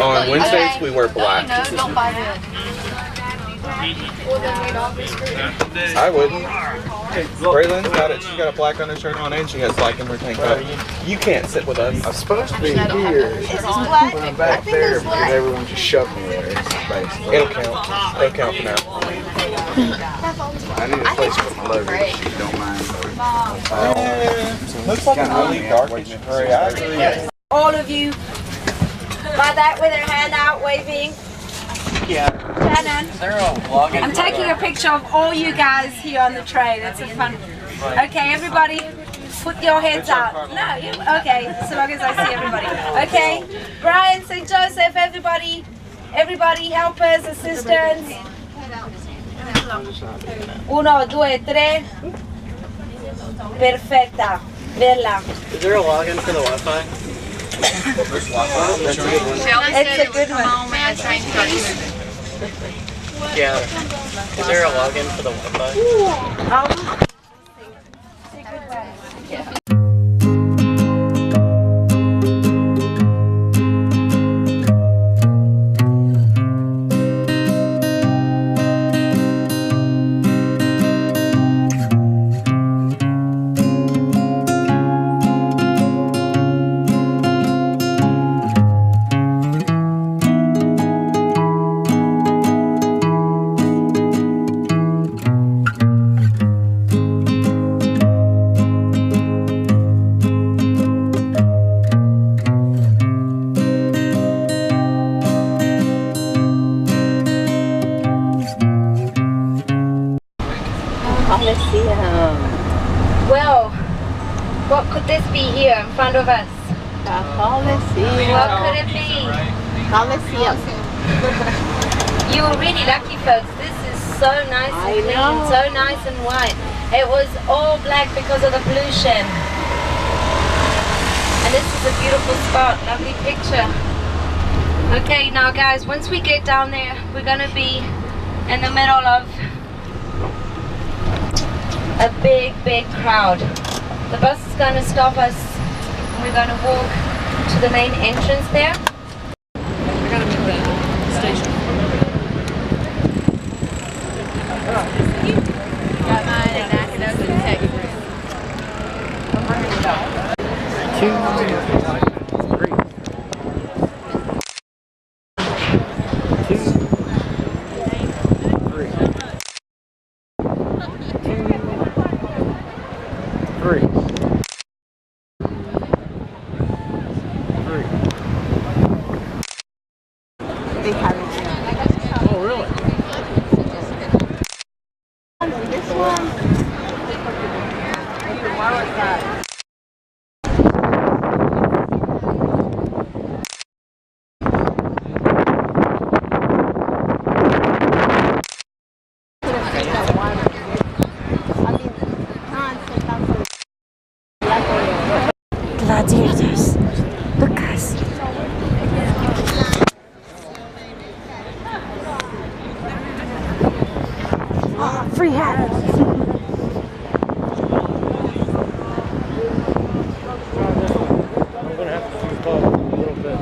On Wednesdays we wear black. Don't buy it. I wouldn't. Braylon's got it. She got a black undershirt on and she has black in her tank top. You can't sit with us. I'm supposed to be here. Is this black? When I'm back there, because everyone just shoved me there. It'll count. It'll count for now. I need a place to put my luggage, if you don't mind. Looks like it's really darkish. Yeah. All of you like that with their hand out waving. Yeah. Shannon, I'm taking a picture of all you guys here on the train. It's a fun. Okay, everybody, put your heads out. No, you okay? So long as I see everybody. Okay, Brian, St. Joseph, everybody, helpers, assistants. 1, 2, 3. Perfecta. Bella. Is there a login for the Wi-Fi? It's a good one. Yeah. Is there a login for the Wi-Fi? Colosseum. Well, what could this be here in front of us? The Colosseum. What could it be? Colosseum. You were really lucky, folks. This is so nice and clean, so nice and white. It was all black because of the pollution. And this is a beautiful spot, lovely picture. Okay, now guys, once we get down there, we're gonna be in the middle of a big crowd. The bus is going to stop us and we're going to walk to the main entrance there. We're going to move the station. Got mine and I can open the text. I'm bringing it up. 2, 3. 3. They have it. Oh, really? This one. Why was that? Gladiators. Look, guys. Oh, free hat. I'm going to have to keep up a little bit.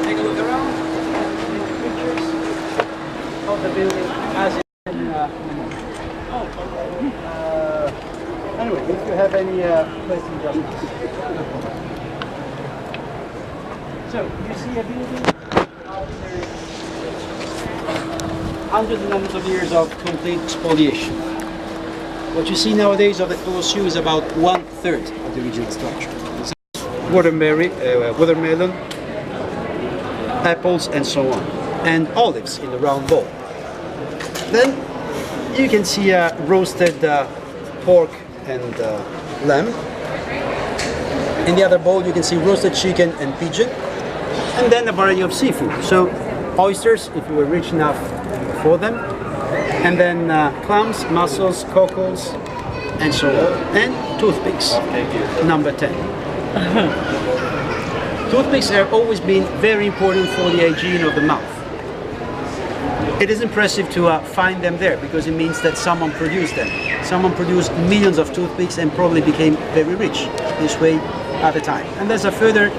Take a look around. Pictures of the building as in. Anyway, if you have any questions, just. So you see a building after hundreds and hundreds of years of complete spoliation. What you see nowadays of the Colosseum is about 1/3 of the original structure. Watermelon, apples, and so on, and olives in the round bowl. Then you can see roasted pork and lamb. In the other bowl, you can see roasted chicken and pigeon, and then a variety of seafood. So oysters, if you were rich enough for them, and then clams, mussels, cockles, and so on. And toothpicks, number 10. Toothpicks have always been very important for the hygiene of the mouth. It is impressive to find them there because it means that someone produced them. Someone produced millions of toothpicks and probably became very rich this way at the time. And there's a further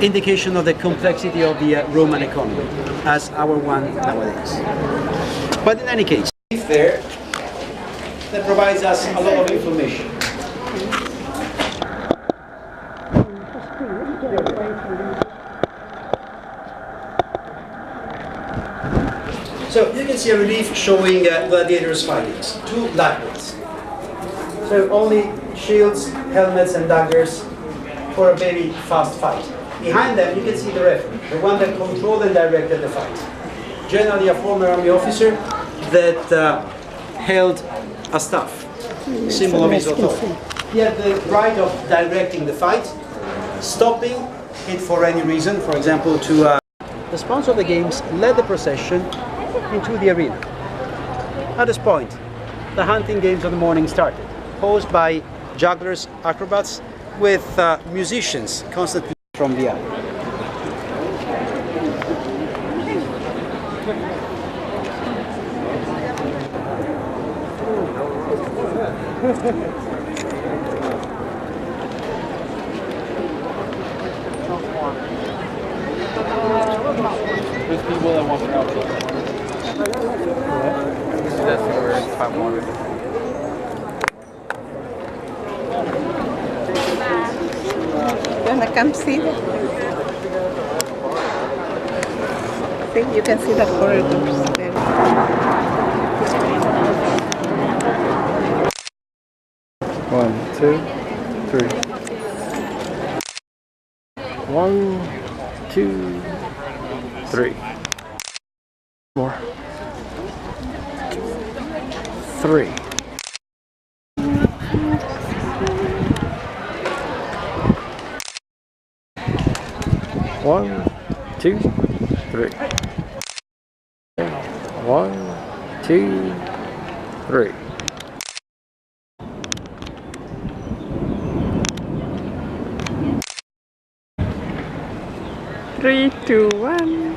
indication of the complexity of the Roman economy as our one nowadays. But in any case, there that provides us a lot of information. So you can see a relief showing gladiators' fightings, 2 blackboards. So only shields, helmets and daggers for a very fast fight. Behind them you can see the referee, the one that controlled and directed the fight. Generally a former army officer that held a staff, symbol of his authority. He had the right of directing the fight, stopping it for any reason, for example to... The sponsor of the games led the procession into the arena. At this point, the hunting games of the morning started, posed by jugglers, acrobats, with musicians constantly from the air. There's people that want to help you. That's where I wanted. You wanna come see? See, you can see the corridors there. 1, 2, 3. 1, 2, 3. More. 3. 1, 2, 3. 1, 2, 3. 3, 2, 1.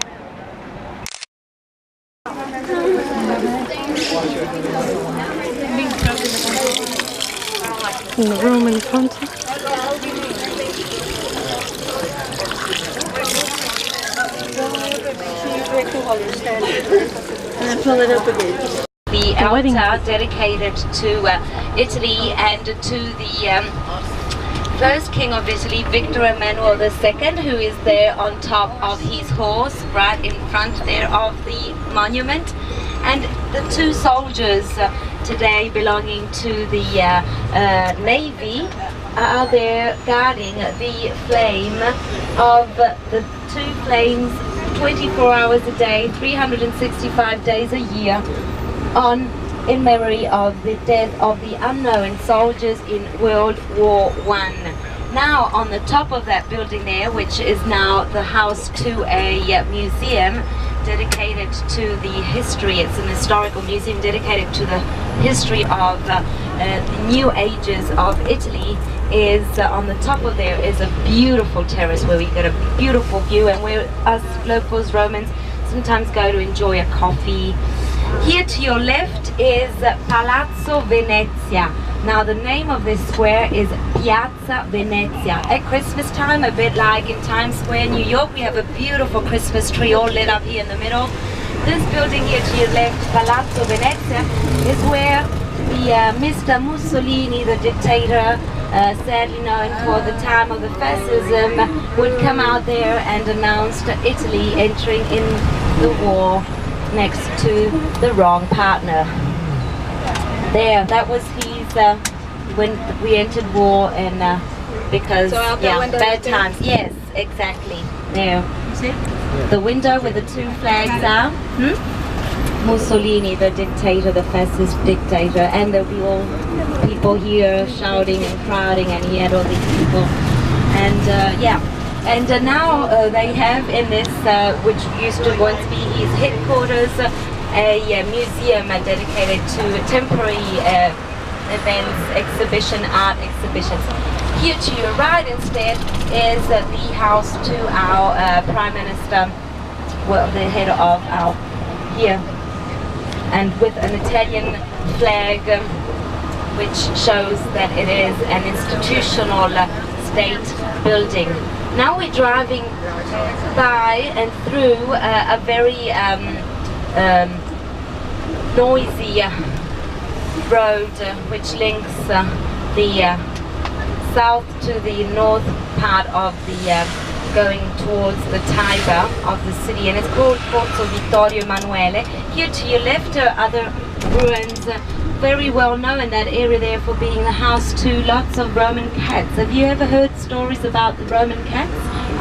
In the room in front. And pull it up again. The altar dedicated to Italy and to the first king of Italy, Victor Emmanuel II, who is there on top of his horse, right in front there of the monument. And the 2 soldiers today belonging to the Navy are there guarding the flame of the 2 flames 24 hours a day, 365 days a year, in memory of the death of the unknown soldiers in World War I. Now on the top of that building there, which is now the house to a museum dedicated to the history, it's an historical museum dedicated to the history of the new ages of Italy, is on the top of there is a beautiful terrace where we get a beautiful view, and where us locals, Romans, sometimes go to enjoy a coffee. Here to your left is Palazzo Venezia. Now the name of this square is Piazza Venezia. At Christmas time, a bit like in Times Square, New York, we have a beautiful Christmas tree all lit up here in the middle. This building here to your left, Palazzo Venezia, is where the Mr. Mussolini, the dictator, sadly known for the time of the fascism, would come out there and announce Italy entering in the war next to the wrong partner. There, that was his, when we entered war, and because, bad times. Yes, exactly. There. See? The window where the 2 flags are. Mussolini, the dictator, the fascist dictator, and there'll be all people here shouting and crowding, and he had all these people. And and now they have in this, which used to once be his headquarters, a museum dedicated to temporary events, art exhibitions. Here to your right instead is the house to our Prime Minister, well, the head of our here, and with an Italian flag which shows that it is an institutional state building. Now we're driving by and through a very noisy road which links the south to the north part of the going towards the Tiber of the city, and it's called Corso Vittorio Emanuele. Here to your left are other ruins, very well known in that area there for being the house to lots of Roman cats. Have you ever heard stories about the Roman cats?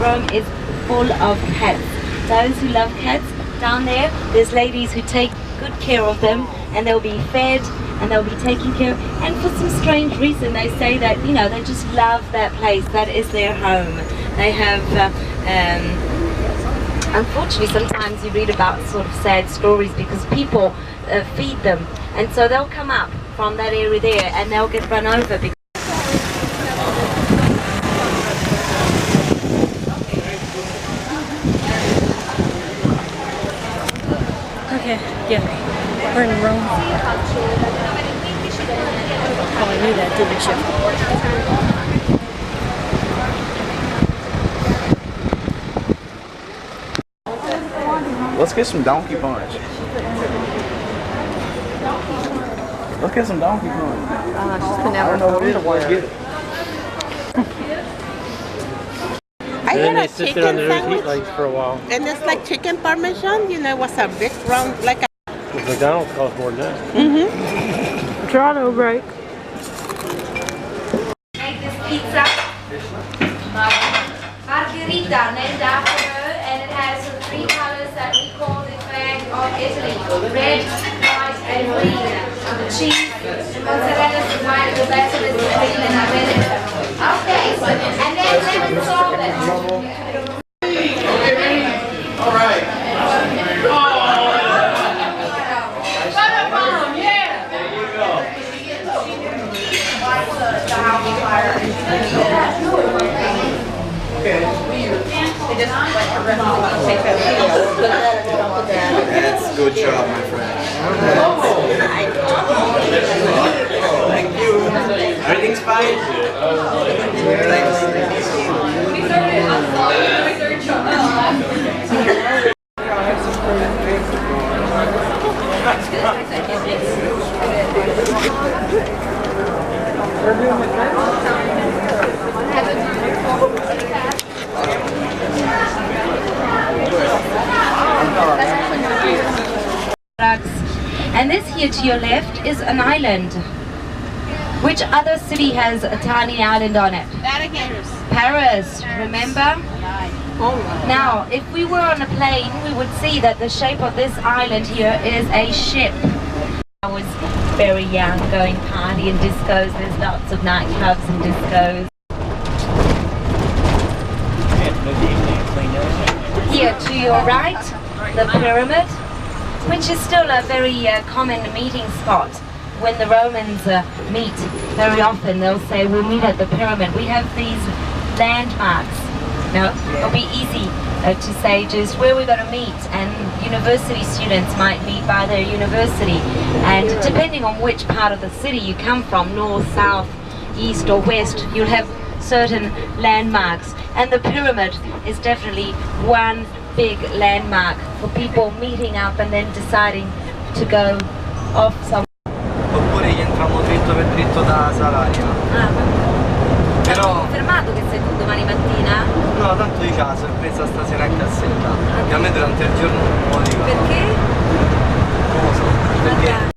Rome is full of cats. Those who love cats, down there's ladies who take good care of them, and they'll be fed and they'll be taken care of. And for some strange reason they say that, you know, they just love that place. That is their home. They have unfortunately sometimes you read about sort of sad stories because people feed them, and so they'll come up from that area there and they'll get run over because Okay, yeah. We're in Rome. Oh, I knew that, didn't you? Let's get some donkey punch. Let's get some donkey punch. I don't know what it is, I want to get it. I And then had they a sit chicken there on their heat sandwich, legs for a while. and it's like chicken parmesan. You know, what's a big round, like a... Because McDonald's costs more than that. Toronto break. make this pizza. Margherita named after her, and it has the three colors that we call the flag of Italy: red, white, and green. The cheese, the mozzarella is white, the basil is green, and I read it. Okay, and then lemon sorbet. All right. That's a good job, my friend. Thank you. Everything's fine? And this here to your left is an island. Which other city has a tiny island on it? Paris, remember? Now, if we were on a plane, we would see that the shape of this island here is a ship. I was very young, going party and discos. There's lots of nightclubs and discos. Here to your right, the pyramid, which is still a very common meeting spot. When the Romans meet, very often they'll say, we'll meet at the pyramid. We have these landmarks. No, it'll be easy to say just where we're going to meet, and university students might meet by their university. And depending on which part of the city you come from, north, south, east or west, you'll have certain landmarks. And the pyramid is definitely one big landmark for people meeting up and then deciding to go off somewhere. Oppure gli entriamo dritto per dritto da Salaria. Però ho confermato che sei tu domani mattina? No, tanto di casa, è presa stasera a cassetta. A me durante il giorno non lo dico. Perché? Non lo so. Perché?